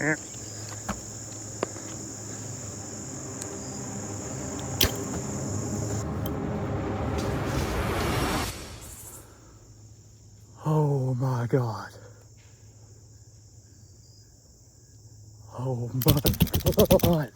Here. Oh my God. Oh my God.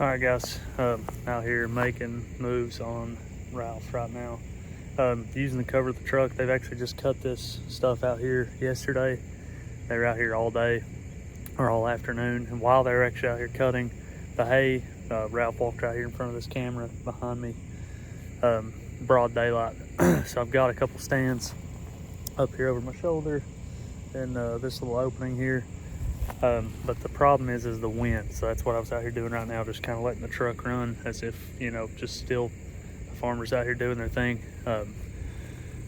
All right, guys, out here making moves on Ralph right now. Using the cover of the truck. They've actually just cut this stuff out here yesterday. They were out here all day or all afternoon, and while they were actually out here cutting the hay, Ralph walked right here in front of this camera behind me, broad daylight. So I've got a couple stands up here over my shoulder and this little opening here. But the problem is the wind. So that's what I was out here doing right now, just kind of letting the truck run as if, you know, just still the farmers out here doing their thing.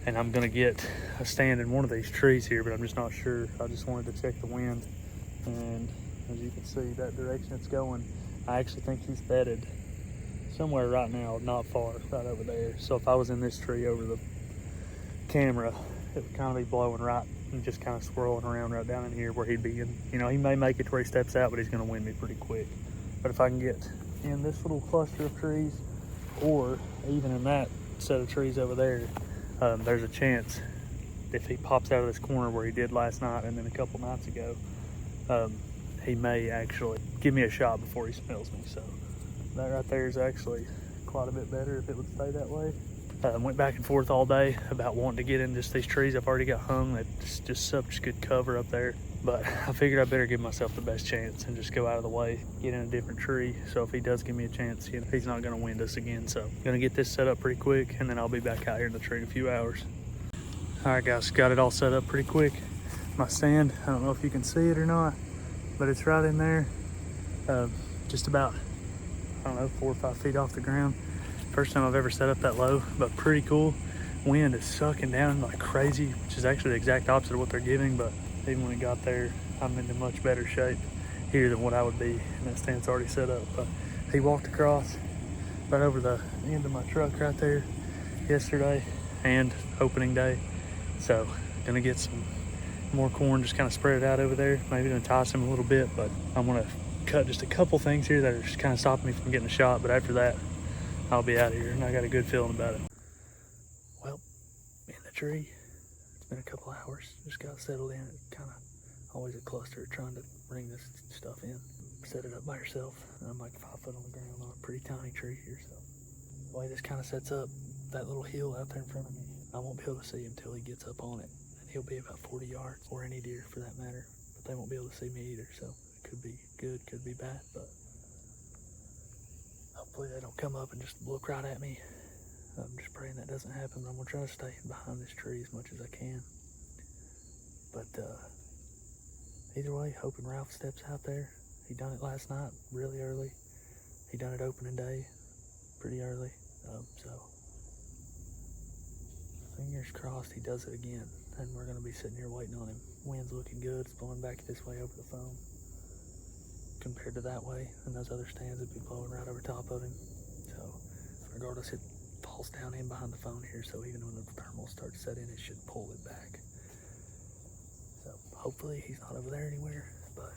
And I'm gonna get a stand in one of these trees here, but I'm just not sure. I just wanted to check the wind, and as you can see, that direction it's going, I actually think he's bedded somewhere right now, not far, right over there. So if I was in this tree over the camera, it would kind of be blowing right and just kind of swirling around right down in here where he'd be in. You know, he may make it to where he steps out, but he's gonna wind me pretty quick. But if I can get in this little cluster of trees, or even in that set of trees over there, there's a chance if he pops out of this corner where he did last night and then a couple nights ago, he may actually give me a shot before he smells me. So that right there is actually quite a bit better if it would stay that way. Went back and forth all day about wanting to get in just these trees I've already got hung. That's just such good cover up there. But I figured I better give myself the best chance and just go out of the way, get in a different tree. So if he does give me a chance, you know, he's not gonna wind us again. So I'm gonna get this set up pretty quick, and then I'll be back out here in the tree in a few hours. All right, guys, got it all set up pretty quick. My stand, I don't know if you can see it or not, but it's right in there, just about, I don't know, 4 or 5 feet off the ground. First time I've ever set up that low, but pretty cool. Wind is sucking down like crazy, which is actually the exact opposite of what they're giving, but even when it got there, I'm in much better shape here than what I would be, and that stand's already set up. But he walked across right over the end of my truck right there yesterday and opening day. So gonna get some more corn, just kind of spread it out over there, maybe gonna toss him a little bit, but I'm gonna cut just a couple things here that are just kind of stopping me from getting a shot. But after that, I'll be out of here, and I got a good feeling about it. Well, in the tree, it's been a couple hours, just got settled in. It's kind of always a cluster trying to bring this stuff in. Set it up by yourself. I'm like 5 foot on the ground on a pretty tiny tree here, so the way this kind of sets up, that little hill out there in front of me, I won't be able to see him until he gets up on it, and he'll be about 40 yards, or any deer for that matter, but they won't be able to see me either. So it could be good, could be bad, but hopefully they don't come up and just look right at me. I'm just praying that doesn't happen. I'm gonna try to stay behind this tree as much as I can. But either way, hoping Ralph steps out there. He done it last night really early. He done it opening day pretty early. So fingers crossed he does it again. And we're gonna be sitting here waiting on him. Wind's looking good. It's blowing back this way over the phone compared to that way, and those other stands would be blowing right over top of him. So regardless, it falls down in behind the phone here, so even when the thermal starts setting, it should pull it back. So hopefully he's not over there anywhere, but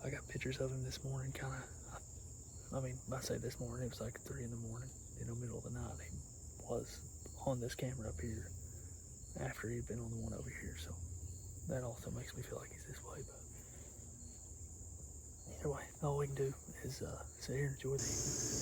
I got pictures of him this morning, I mean, I say this morning, it was like 3 in the morning, you know, middle of the night. He was on this camera up here after he'd been on the one over here, so that also makes me feel like he's this way. But either way, all we can do is sit here and enjoy the evening.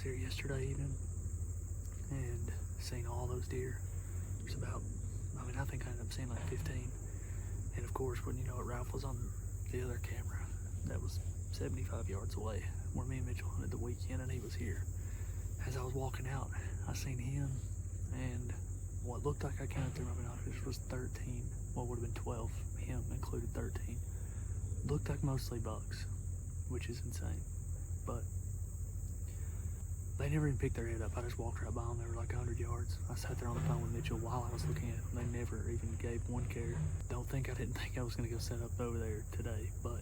here yesterday evening and seen all those deer. There's about, I mean, I think I ended up seeing like 15. And of course, when you know it, Ralph was on the other camera that was 75 yards away where me and Mitchell hunted the weekend, and he was here. As I was walking out, I seen him, and what looked like, I counted through my binoculars, was 13. Well, would have been 12. Him included 13. Looked like mostly bucks, which is insane. But they never even picked their head up. I just walked right by them. They were like 100 yards. I sat there on the phone with Mitchell while I was looking at them. They never even gave one care. Don't think I didn't think I was going to go set up over there today, but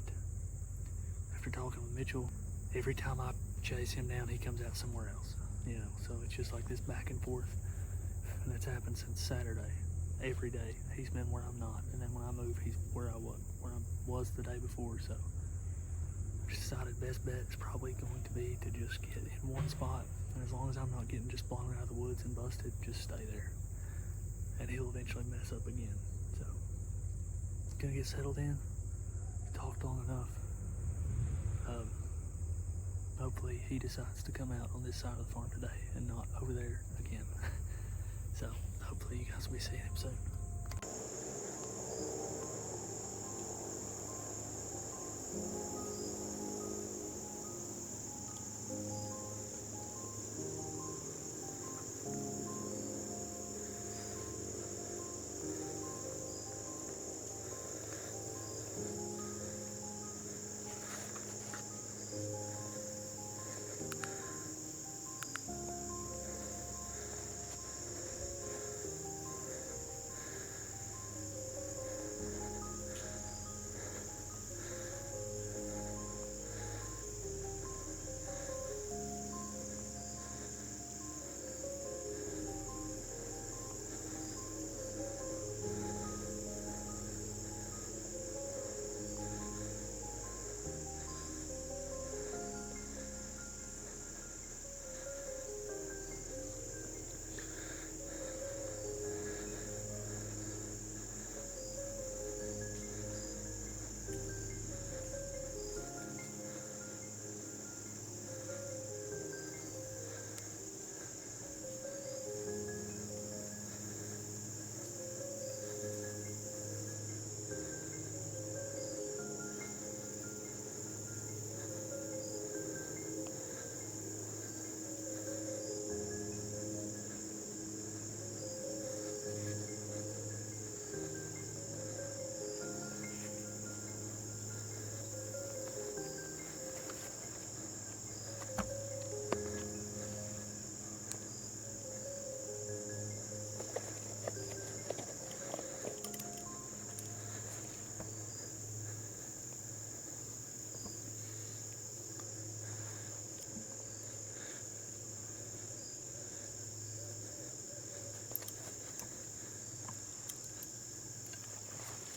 after talking with Mitchell, every time I chase him down, he comes out somewhere else. You know, so it's just like this back and forth, and it's happened since Saturday. Every day he's been where I'm not, and then when I move, he's where I was the day before. So I decided best bet is probably going to be to just get in one spot, and as long as I'm not getting just blown out of the woods and busted, just stay there, and he'll eventually mess up again. So it's gonna get settled in. Talked long enough. Hopefully he decides to come out on this side of the farm today and not over there again. So hopefully you guys will be seeing him soon.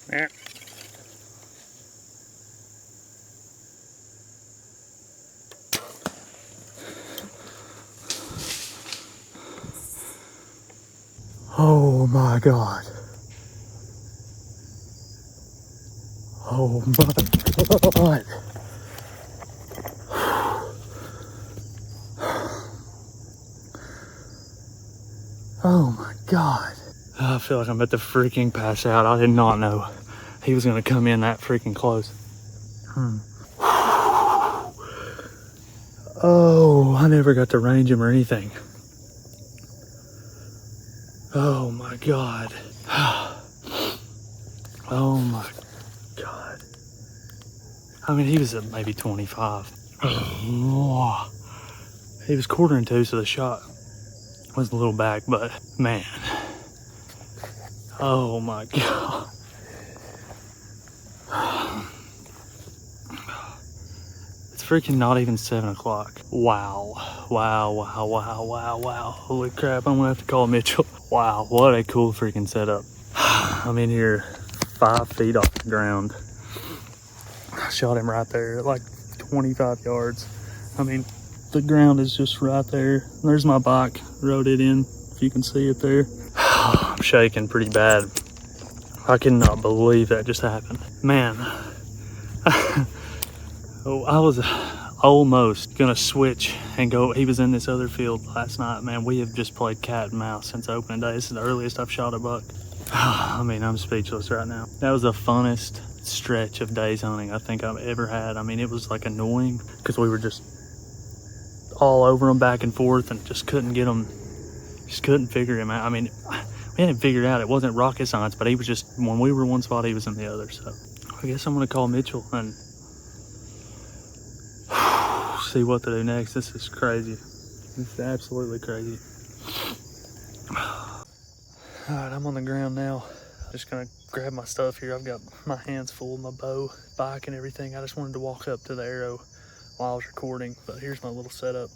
Yeah. Oh my God. Oh my God. Oh my God. I feel like I'm about to freaking pass out. I did not know he was gonna come in that freaking close. Oh, I never got to range him or anything. Oh my God. Oh my God. I mean, he was at maybe 25. Oh, he was quartering to, so the shot was a little back, but man. Oh my God. It's freaking not even 7 o'clock. Wow. Wow, wow, wow, wow, wow. Holy crap, I'm gonna have to call Mitchell. Wow, what a cool freaking setup. I'm in here 5 feet off the ground. I shot him right there at like 25 yards. I mean, the ground is just right there. There's my bike, rode it in, if you can see it there. I'm shaking pretty bad. I cannot believe that just happened. Man, I almost gonna switch and go. He was in this other field last night. Man, we have just played cat and mouse since opening day. This is the earliest I've shot a buck. I mean, I'm speechless right now. That was the funnest stretch of days hunting I think I've ever had. I mean, it was like annoying because we were just all over him back and forth and just couldn't get him, just couldn't figure him out. I mean, we hadn't figured out, it wasn't rocket science, but he was just, when we were in one spot, he was in the other. So I guess I'm gonna call Mitchell and see what to do next. This is crazy. This is absolutely crazy. All right, I'm on the ground now. Just gonna grab my stuff here. I've got my hands full, my bow, bike and everything. I just wanted to walk up to the arrow while I was recording, but here's my little setup.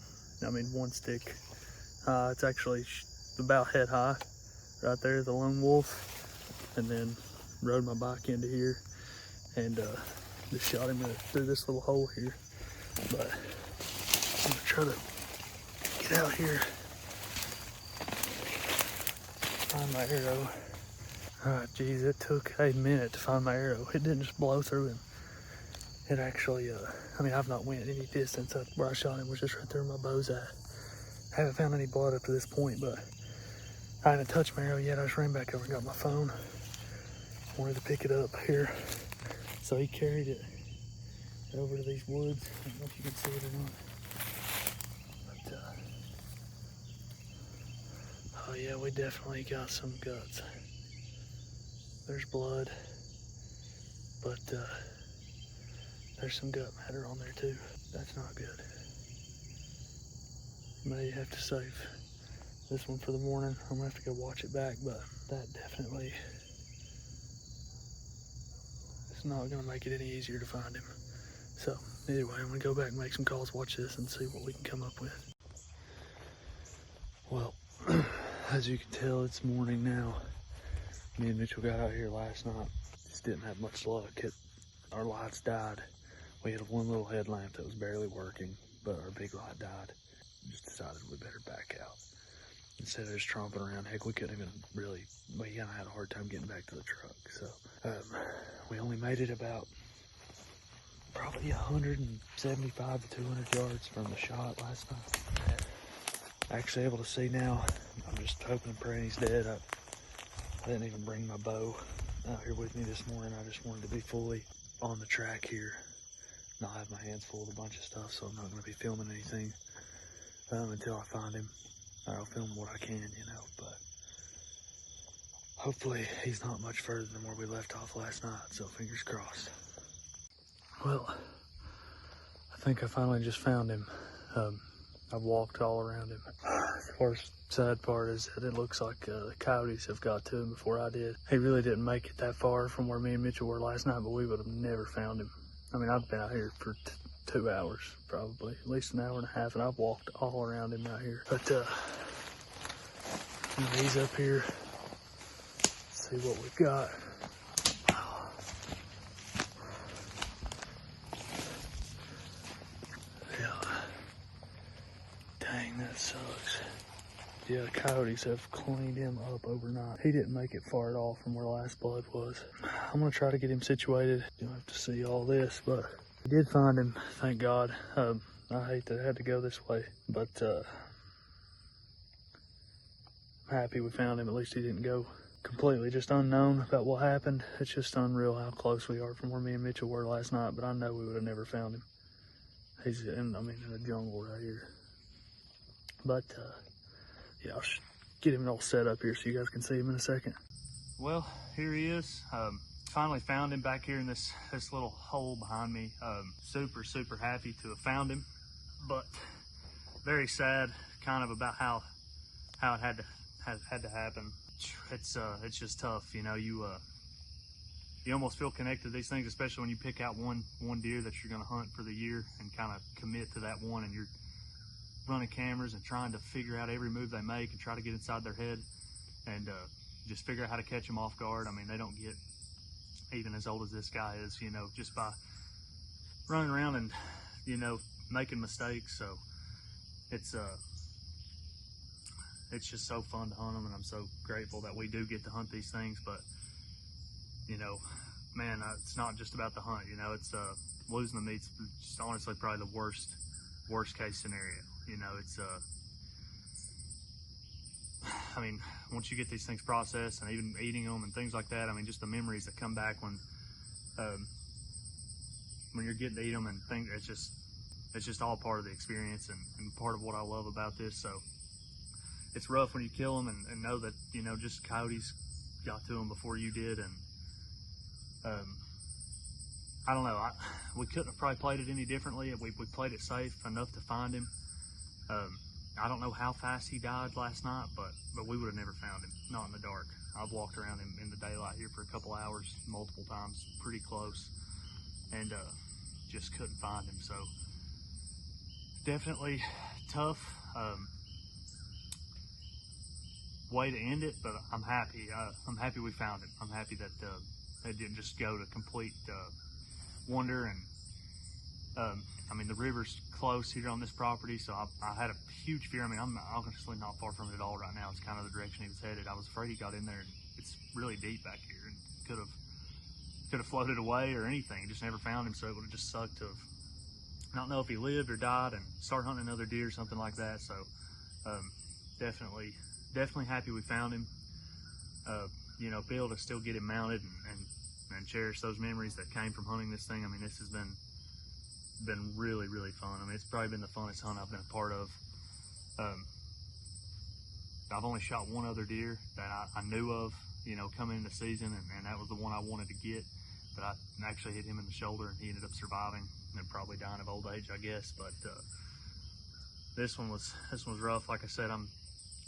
I mean, one stick. It's actually about head high right there, the lone wolf, and then rode my bike into here and just shot him through this little hole here. But I'm gonna try to get out here, find my arrow. All right, geez, it took a minute to find my arrow. It didn't just blow through him. It actually, I mean, I've not went any distance. Where I shot him was just right there where my bow's at. I haven't found any blood up to this point, but I haven't touched my arrow yet. I just ran back over and got my phone. Wanted to pick it up here. So he carried it over to these woods. I don't know if you can see it or not. But, oh yeah, we definitely got some guts. There's blood, but there's some gut matter on there too. That's not good. May have to save this one for the morning. I'm gonna have to go watch it back, but that definitely is not gonna make it any easier to find him. So anyway, I'm gonna go back and make some calls, watch this, and see what we can come up with. Well, as you can tell, it's morning now. Me and Mitchell got out here last night. Just didn't have much luck. Our lights died. We had one little headlamp that was barely working, but our big light died. Just decided we better back out. Instead of just tromping around, heck, we couldn't even really, we kind of had a hard time getting back to the truck. So we only made it about probably 175 to 200 yards from the shot last night. Actually able to see now. I'm just hoping and praying he's dead. I didn't even bring my bow out here with me this morning. I just wanted to be fully on the track here, not have my hands full with a bunch of stuff, so I'm not going to be filming anything until I find him. I'll film what I can, you know, but hopefully he's not much further than where we left off last night, so fingers crossed. Well, I think I finally just found him. I've walked all around him. The worst sad part is that it looks like the coyotes have got to him before I did. He really didn't make it that far from where me and Mitchell were last night, but we would have never found him. I mean, I've been out here for 2 hours, probably, at least an hour and a half, and I've walked all around him out here. But he's up here. Let's see what we've got. Dang, that sucks. Yeah, the coyotes have cleaned him up overnight. He didn't make it far at all from where last blood was. I'm gonna try to get him situated. You'll have to see all this, but I did find him, thank God. I hate that I had to go this way, but I'm happy we found him. At least he didn't go completely just unknown about what happened. It's just unreal how close we are from where me and Mitchell were last night, but I know we would have never found him. He's in, I mean, in the jungle right here. But yeah, I'll get him all set up here so you guys can see him in a second. Well, here he is. Finally found him back here in this little hole behind me. Super happy to have found him, but very sad kind of about how it had to happen. It's just tough, you know. You almost feel connected to these things, especially when you pick out one deer that you're going to hunt for the year and kind of commit to that one, and you're running cameras and trying to figure out every move they make and try to get inside their head and just figure out how to catch them off guard. I mean, they don't get even as old as this guy is, you know, just by running around and, you know, making mistakes. So it's just so fun to hunt them, and I'm so grateful that we do get to hunt these things. But, you know, man, it's not just about the hunt, you know, it's losing the meat's just honestly probably the worst case scenario. You know, it's I mean, once you get these things processed and even eating them and things like that, I mean, just the memories that come back when you're getting to eat them and things, it's just all part of the experience and part of what I love about this. So it's rough when you kill them and know that, you know, just coyotes got to them before you did. And I don't know, we couldn't have probably played it any differently. We played it safe enough to find him. I don't know how fast he died last night, but we would have never found him, not in the dark. I've walked around him in the daylight here for a couple hours, multiple times, pretty close, and just couldn't find him. So definitely tough way to end it, but I'm happy. I'm happy we found him. I'm happy that it didn't just go to complete wonder. And I mean, the river's close here on this property, so I had a huge fear. I mean, I'm honestly not far from it at all right now. It's kind of the direction he was headed. I was afraid he got in there, and it's really deep back here, and could have floated away or anything. Just never found him, so it would have just sucked to have not know if he lived or died and start hunting another deer or something like that. So definitely happy we found him. You know, be able to still get him mounted and cherish those memories that came from hunting this thing. I mean, this has been really, really fun. I mean, it's probably been the funnest hunt I've been a part of. I've only shot one other deer that I knew of, you know, coming into the season, and that was the one I wanted to get, but I actually hit him in the shoulder and he ended up surviving and probably dying of old age, I guess. But this one was rough. Like I said, I'm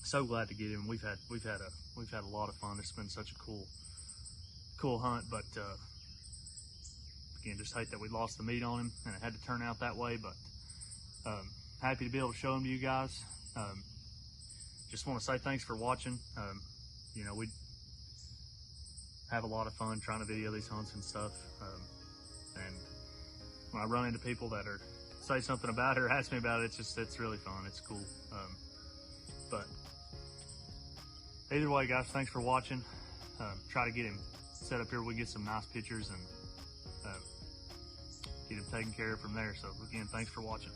so glad to get him. We've had a lot of fun. It's been such a cool hunt, but again, just hate that we lost the meat on him and it had to turn out that way. But happy to be able to show him to you guys. Just want to say thanks for watching. You know, we have a lot of fun trying to video these hunts and stuff. And when I run into people that say something about it or ask me about it, it's really fun. It's cool. But either way, guys, thanks for watching. Try to get him set up here. We get some nice pictures and get him taken care of from there. So again, thanks for watching.